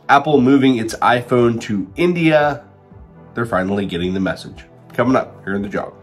Apple moving its iPhone to India. They're finally getting the message. Coming up here in the jog.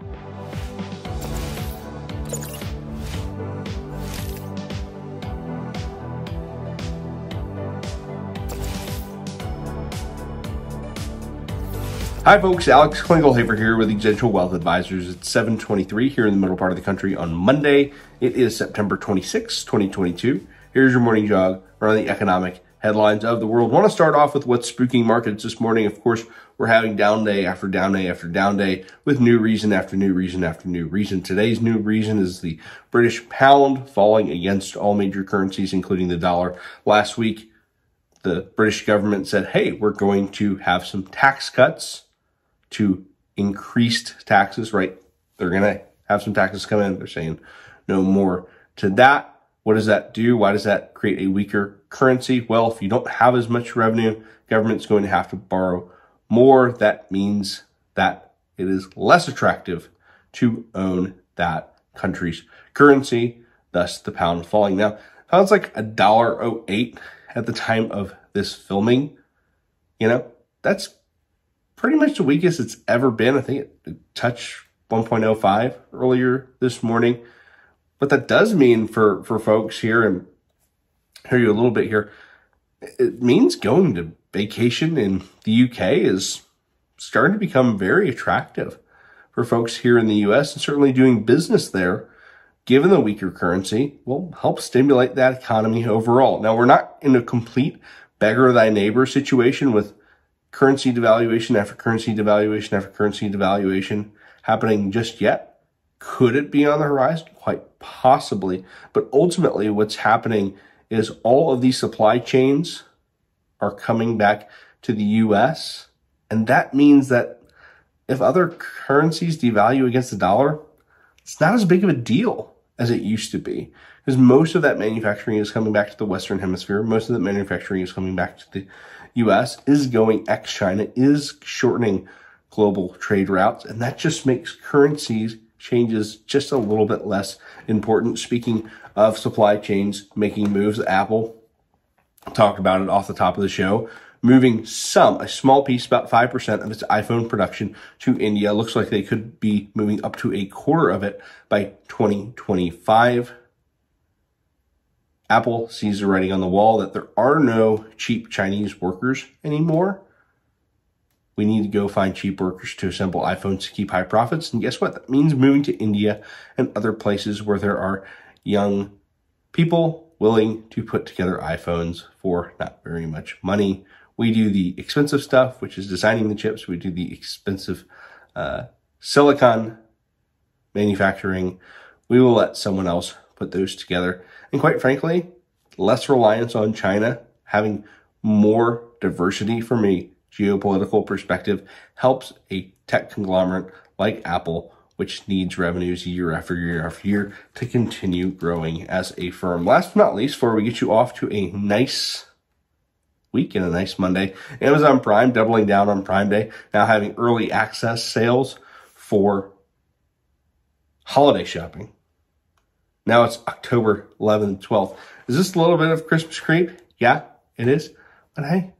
Hi folks, Alex Klingelhoeffer here with Exencial Wealth Advisors. It's 7:23 here in the middle part of the country on Monday. It is September 26, 2022. Here's your morning jog around the economic headlines of the world. I want to start off with what's spooking markets this morning. Of course, we're having down day after down day after down day with new reason after new reason after new reason. Today's new reason is the British pound falling against all major currencies, including the dollar. Last week, the British government said, hey, we're going to have some tax cuts to increased taxes, right? They're going to have some taxes come in. They're saying no more to that. What does that do? Why does that create a weaker currency? Well, if you don't have as much revenue, government's going to have to borrow more. That means that it is less attractive to own that country's currency, thus the pound falling. Now, pound's like $1.08 at the time of this filming. You know, that's pretty much the weakest it's ever been. I think it touched 1.05 earlier this morning. What that does mean for folks here, and hear you a little bit here, it means going to vacation in the UK is starting to become very attractive for folks here in the US, and certainly doing business there, given the weaker currency, will help stimulate that economy overall. Now, we're not in a complete beggar thy neighbor situation with currency devaluation after currency devaluation after currency devaluation happening just yet. Could it be on the horizon? Quite possibly. But ultimately, what's happening is all of these supply chains are coming back to the US. And that means that if other currencies devalue against the dollar, it's not as big of a deal as it used to be. Because most of that manufacturing is coming back to the Western Hemisphere. Most of that manufacturing is coming back to the US, is going ex-China, is shortening global trade routes. And that just makes currencies changes just a little bit less important. Speaking of supply chains making moves, Apple talked about it off the top of the show, moving a small piece, about 5% of its iPhone production to India. Looks like they could be moving up to a quarter of it by 2025. Apple sees the writing on the wall that there are no cheap Chinese workers anymore. We need to go find cheap workers to assemble iPhones to keep high profits. And guess what? That means moving to India and other places where there are young people willing to put together iPhones for not very much money. We do the expensive stuff, which is designing the chips. We do the expensive silicon manufacturing. We will let someone else put those together. And quite frankly, less reliance on China, having more diversity from a geopolitical perspective helps a tech conglomerate like Apple, which needs revenues year after year after year to continue growing as a firm. Last but not least, before we get you off to a nice week and a nice Monday, Amazon Prime doubling down on Prime Day, now having early access sales for holiday shopping. Now it's October 11th and 12th. Is this a little bit of Christmas creep? Yeah, it is. But hey,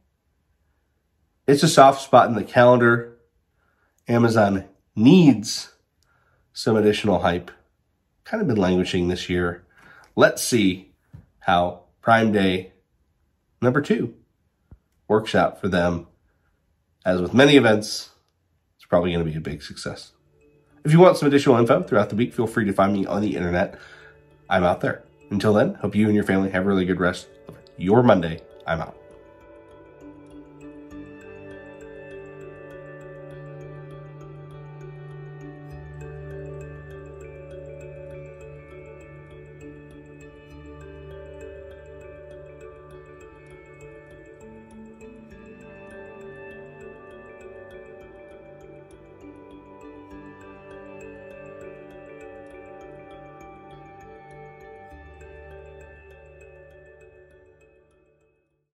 it's a soft spot in the calendar. Amazon needs some additional hype. Kind of been languishing this year. Let's see how Prime Day number 2 works out for them. As with many events, it's probably going to be a big success. If you want some additional info throughout the week, feel free to find me on the internet. I'm out there. Until then, hope you and your family have a really good rest of your Monday. I'm out.